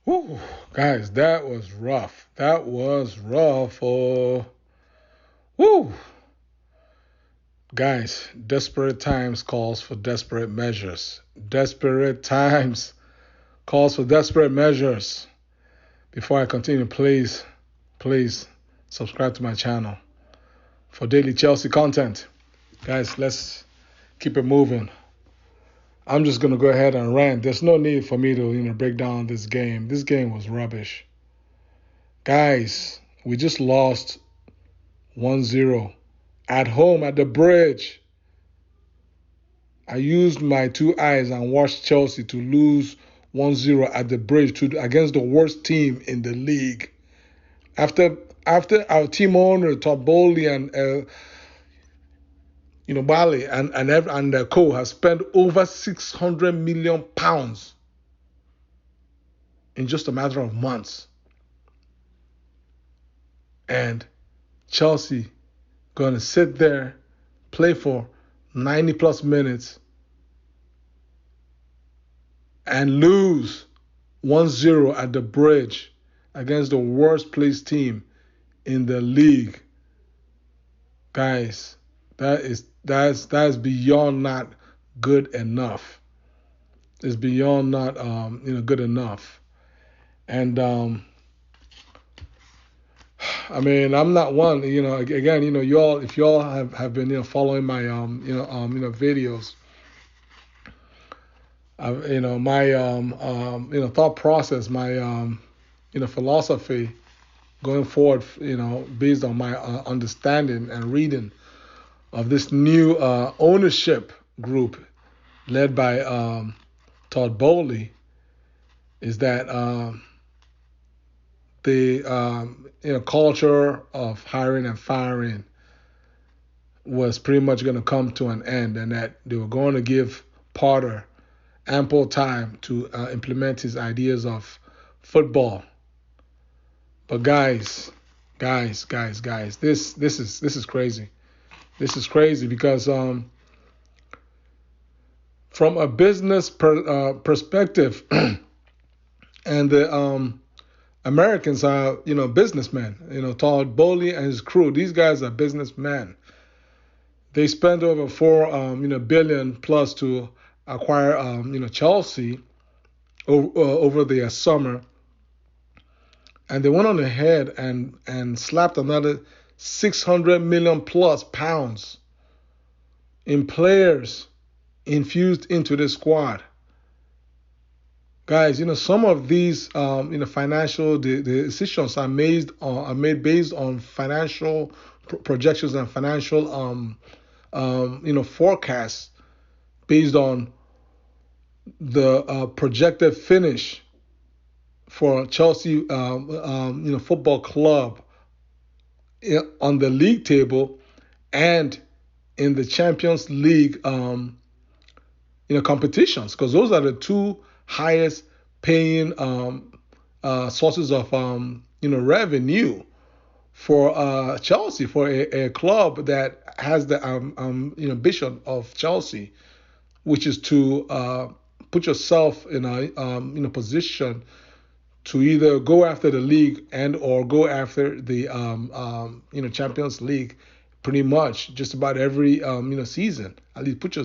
Whew, guys, that was rough. That was rough. Oh, whew. Guys, desperate times calls for desperate measures. Desperate times calls for desperate measures. Before I continue, please subscribe to my channel for daily Chelsea content. Guys, let's keep it moving. I'm just gonna go ahead and rant. There's no need for me to, break down this game. This game was rubbish. Guys, we just lost 1-0 at home at the bridge. I used my two eyes and watched Chelsea to lose 1-0 at the bridge against the worst team in the league. After our team owner Todd Boehly and Bali and co has spent over 600 million pounds in just a matter of months, and Chelsea going to sit there, play for 90 plus minutes, and lose 1-0 at the bridge against the worst placed team in the league. Guys, that's beyond not good enough. It's beyond not good enough. And I mean, I'm not one, again, y'all, if y'all have been, following my, videos, my, thought process, my, philosophy going forward, based on my understanding and reading of this new ownership group led by Todd Boehly, is that the culture of hiring and firing was pretty much going to come to an end, and that they were going to give Potter ample time to implement his ideas of football. But guys, this is crazy. This is crazy because from a business perspective, and the Americans are, businessmen. Todd Boehly and his crew. These guys are businessmen. They spent over $4 billion plus to acquire, Chelsea over the summer, and they went on ahead and slapped another 600 million plus pounds in players infused into the squad. Guys, some of these, financial the decisions are made based on financial projections and financial, forecasts based on the projected finish for Chelsea, football club on the league table and in the Champions League, competitions, because those are the two highest paying sources of revenue for Chelsea, for a club that has the ambition of Chelsea, which is to put yourself in a position to either go after the league and or go after the Champions League, pretty much just about every season. At least give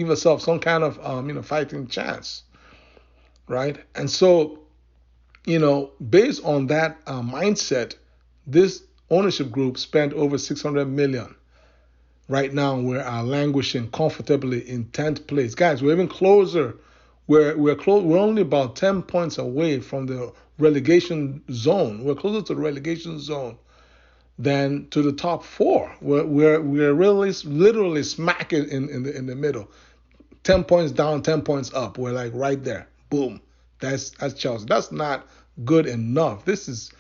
yourself some kind of fighting chance, right? And so, based on that mindset, this ownership group spent over 600 million. Right now, we are languishing comfortably in 10th place, guys. We're even closer. We're close. We're only about 10 points away from the relegation zone. We're closer to the relegation zone than to the top four. We're really literally smack in the middle. 10 points down, 10 points up. We're like right there. Boom. That's Chelsea. That's not good enough. This is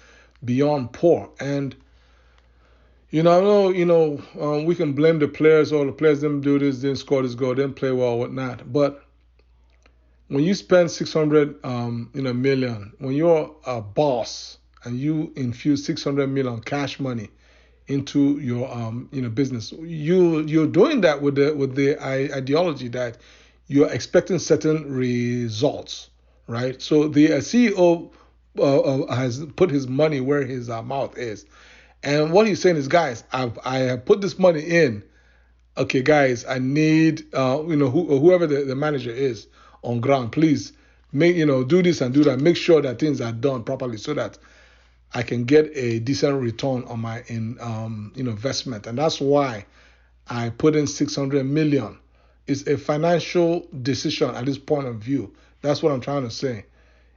beyond poor. And I know, we can blame the players, or the players didn't do this, didn't score this goal, didn't play well, whatnot. But when you spend 600 million, when you're a boss and you infuse 600 million cash money into your business, you're doing that with the ideology that you're expecting certain results, right? So the CEO has put his money where his mouth is, and what he's saying is, guys, I have put this money in. Okay, guys, I need whoever the manager is on ground, please make do this and do that. Make sure that things are done properly so that I can get a decent return on my investment, and that's why I put in 600 million. It's a financial decision at this point of view. That's what I'm trying to say.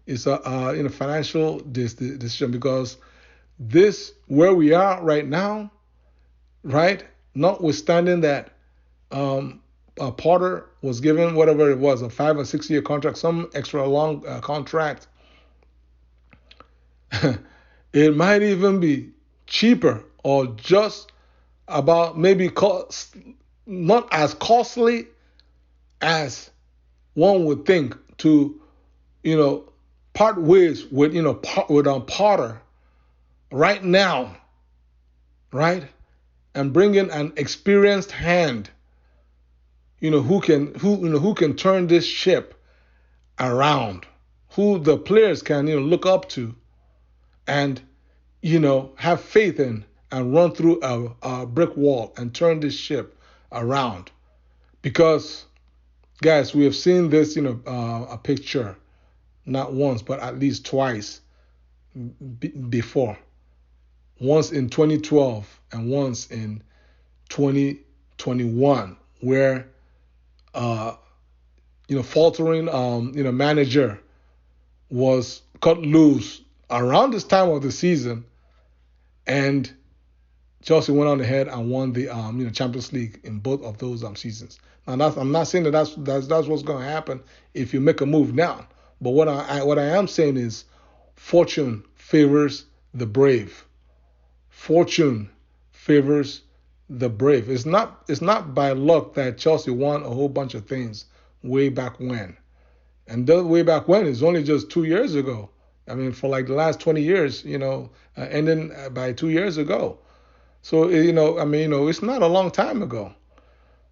It's a financial decision because this where we are right now, right? Notwithstanding that Potter was given whatever it was, a 5 or 6 year contract, some extra long contract. It might even be cheaper or just about maybe not as costly as one would think to, part ways with, with Potter right now, right? And bring in an experienced hand, who can turn this ship around, who the players can, look up to and, have faith in and run through a brick wall and turn this ship around. Because, guys, we have seen this, a picture not once, but at least twice before. Once in 2012 and once in 2021, where, faltering, manager was cut loose around this time of the season, and Chelsea went on ahead and won the Champions League in both of those seasons. Now, I'm not saying that's what's going to happen if you make a move now. But what I am saying is, fortune favors the brave. Fortune favors the brave. It's not by luck that Chelsea won a whole bunch of things way back when. And the way back when is only just 2 years ago. I mean, for like the last 20 years, ending by 2 years ago. So, it's not a long time ago.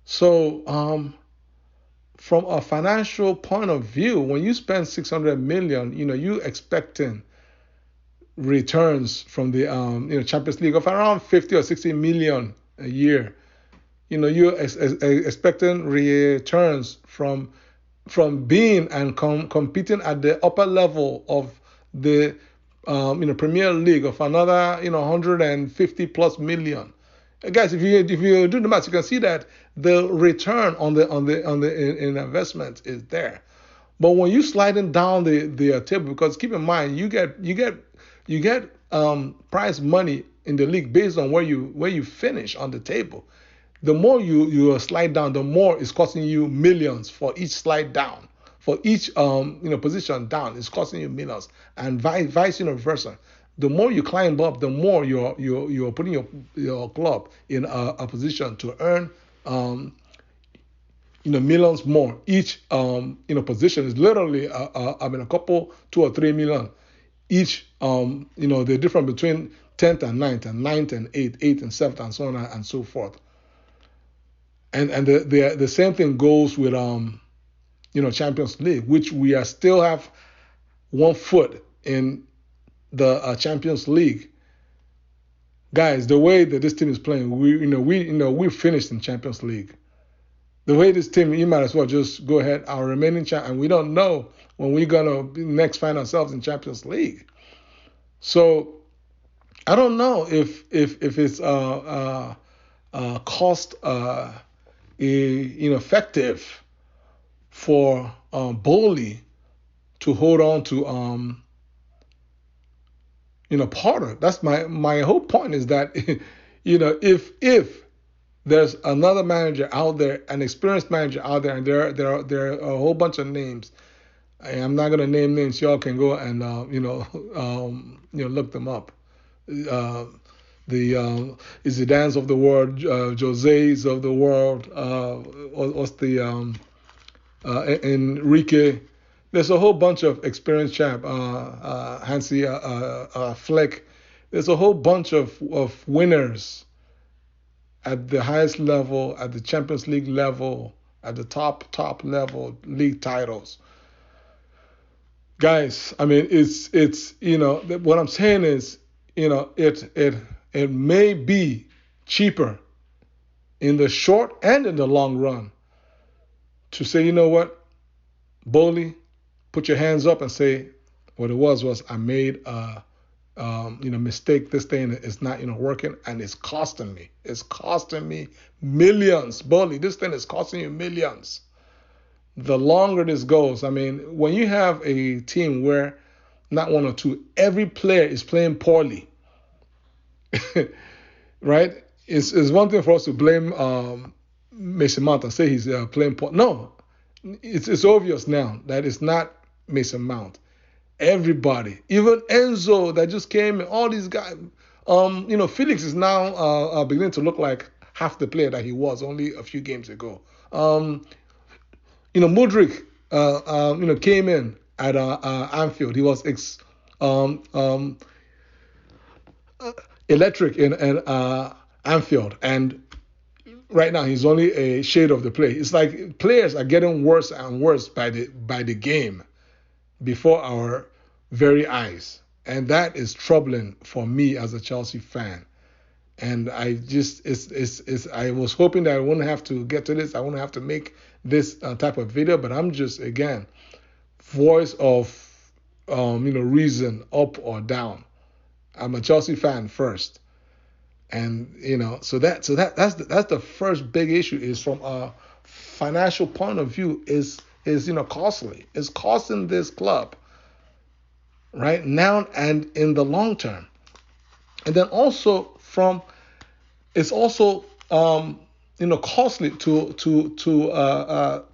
So, from a financial point of view, when you spend 600 million, you expecting returns from the Champions League of around 50 or 60 million a year. You're expecting returns from being and competing at the upper level of the Premier League of another 150 plus million. Guys, if you do the math, you can see that the return on the investment is there. But when you sliding down the table, because keep in mind you get prize money in the league based on where you finish on the table. The more you slide down, the more it's costing you millions for each slide down. For each position down, it's costing you millions, and vice versa. The more you climb up, the more you're putting your club in a position to earn millions more. Each position is literally a couple, 2 or 3 million each. The difference between 10th and 9th and 9th and 8th, 8th and 7th, and so on and so forth. And the same thing goes with Champions League, which we are still have one foot in the Champions League. Guys, the way that this team is playing, we finished in Champions League. The way this team, you might as well just go ahead, our remaining and we don't know when we're gonna next find ourselves in Champions League. So I don't know if it's cost ineffective for Boehly to hold on to Potter. That's my whole point, is that if there's another manager out there, an experienced manager out there, and there are a whole bunch of names. I'm not gonna name names. Y'all can go and look them up. The Zidanes of the world, Jose's of the world, what's the Enrique. There's a whole bunch of experienced chap, Hansi Flick. There's a whole bunch of winners at the highest level, at the Champions League level, at the top level, league titles. Guys, I mean, it's what I'm saying is, it may be cheaper in the short and in the long run to say, you know what, Boehly, put your hands up and say, what it was I made a mistake. This thing is not working, and it's costing me. It's costing me millions, Boehly. This thing is costing you millions. The longer this goes, I mean, when you have a team where not one or two, every player is playing poorly, right? It's one thing for us to blame Mason Mount and say he's playing poor. No, it's obvious now that it's not Mason Mount. Everybody, even Enzo that just came in, all these guys. Felix is now beginning to look like half the player that he was only a few games ago. Mudryk, came in at Anfield. He was electric in Anfield, and right now he's only a shade of the play. It's like players are getting worse and worse by the game before our very eyes, and that is troubling for me as a Chelsea fan. And I just I was hoping that I wouldn't have to get to this. I wouldn't have to make this type of video, but I'm just again voice of reason, up or down. I'm a Chelsea fan first, and that's the first big issue is from a financial point of view is costly. It's costing this club right now and in the long term, and then also it's also costly to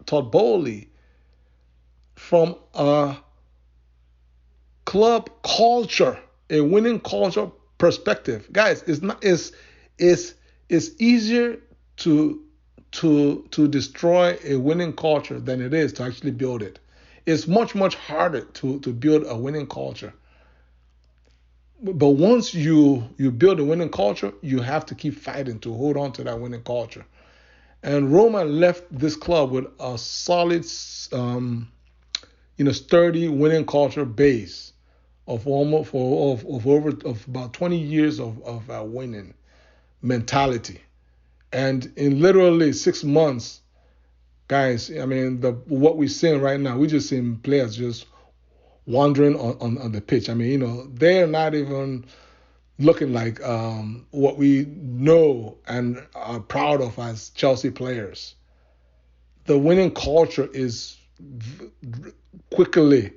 Todd Boehly from a club culture, a winning culture perspective. Guys, it's easier to destroy a winning culture than it is to actually build it. It's much harder to build a winning culture. But once you build a winning culture, you have to keep fighting to hold on to that winning culture. And Roma left this club with a solid, sturdy winning culture base of about 20 years of winning mentality. And in literally 6 months, guys, I mean, what we're seeing right now, we just seeing players just wandering on the pitch. I mean, they're not even looking like what we know and are proud of as Chelsea players. The winning culture is quickly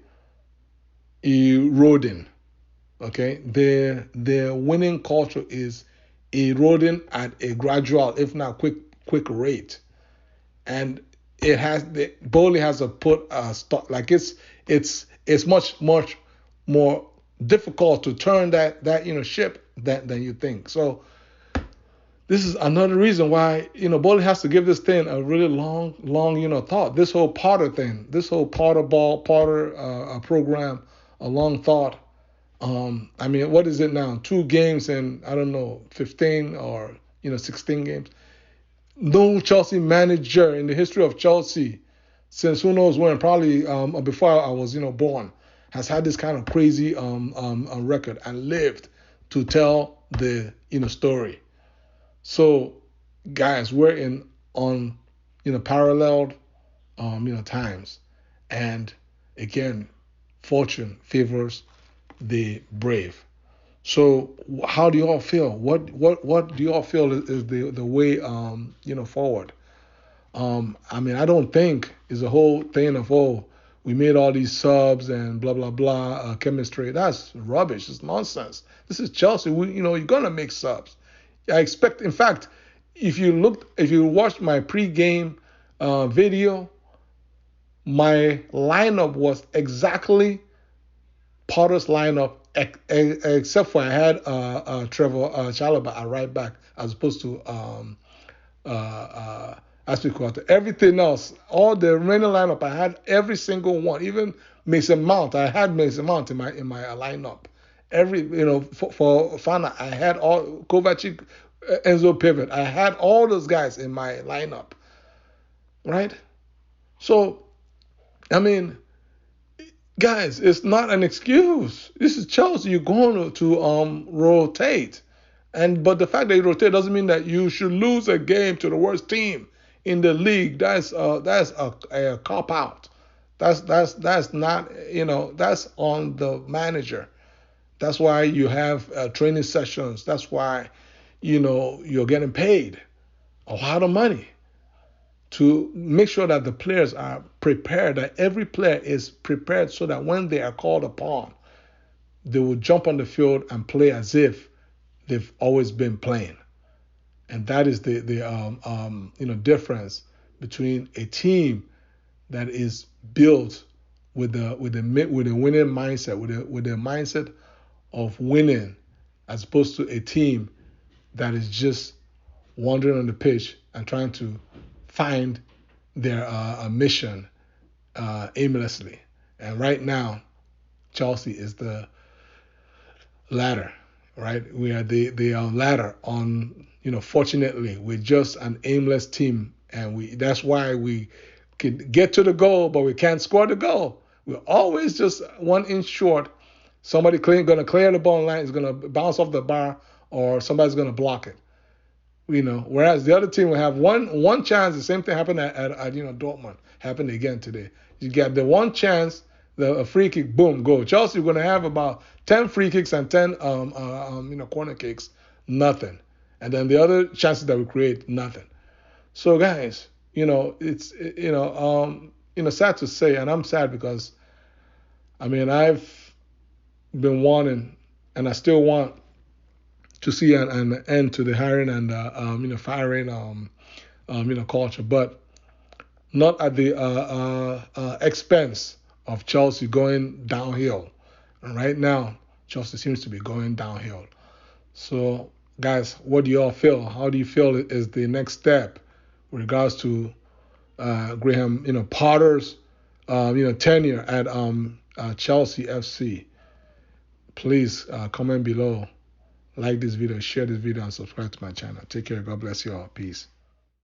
eroding. Okay, their winning culture is eroding at a gradual, if not quick rate, and Boehly has to put a stop. Like it's much more difficult to turn that ship than you think. So this is another reason why Boehly has to give this thing a really long thought. This whole Potter thing, this whole Potter program, a long thought. I mean, what is it now? 2 games and I don't know, 15 or 16 games. No Chelsea manager in the history of Chelsea since who knows when, probably before I was born, has had this kind of crazy record and lived to tell the story. So guys, we're on paralleled times, and again, fortune favors the brave. So how do you all feel? What do you all feel is the way forward? I mean, I don't think it's a whole thing of we made all these subs and blah blah blah chemistry. That's rubbish. It's nonsense. This is Chelsea. You're gonna make subs. I expect. In fact, if you watched my pre-game video, my lineup was exactly Potter's lineup, except for I had Trevor Chalobah at right back as opposed to Aspilicueta. Everything else, all the remaining lineup, I had every single one. Even Mason Mount, I had Mason Mount in my lineup. For Fana, I had all Kovacic, Enzo Pivot. I had all those guys in my lineup, right? So, I mean, Guys, it's not an excuse. This is Chelsea. You're going to rotate, but the fact that you rotate doesn't mean that you should lose a game to the worst team in the league. That's a cop out. That's not, that's on the manager. That's why you have training sessions. That's why you're getting paid a lot of money to make sure that the players are prepared, that every player is prepared so that when they are called upon, they will jump on the field and play as if they've always been playing. And that is the difference between a team that is built with the winning mindset, with the mindset of winning, as opposed to a team that is just wandering on the pitch and trying to find their mission aimlessly. And right now, Chelsea is the latter, right? We are the latter on, fortunately, we're just an aimless team. And that's why we could get to the goal, but we can't score the goal. We're always just 1 inch short. Somebody going to clear the ball line, is going to bounce off the bar, or somebody's going to block it. Whereas the other team will have one chance. The same thing happened at Dortmund. Happened again today. You get the one chance, a free kick, boom, goal. Chelsea are going to have about 10 free kicks and 10 corner kicks, nothing. And then the other chances that we create, nothing. So guys, it's sad to say, and I'm sad because I've been wanting, and I still want to see an end to the hiring and firing culture, but not at the expense of Chelsea going downhill. And right now, Chelsea seems to be going downhill. So, guys, what do you all feel? How do you feel is the next step with regards to Graham, Potter's, tenure at Chelsea FC? Please comment below. Like this video, share this video, and subscribe to my channel. Take care. God bless you all. Peace.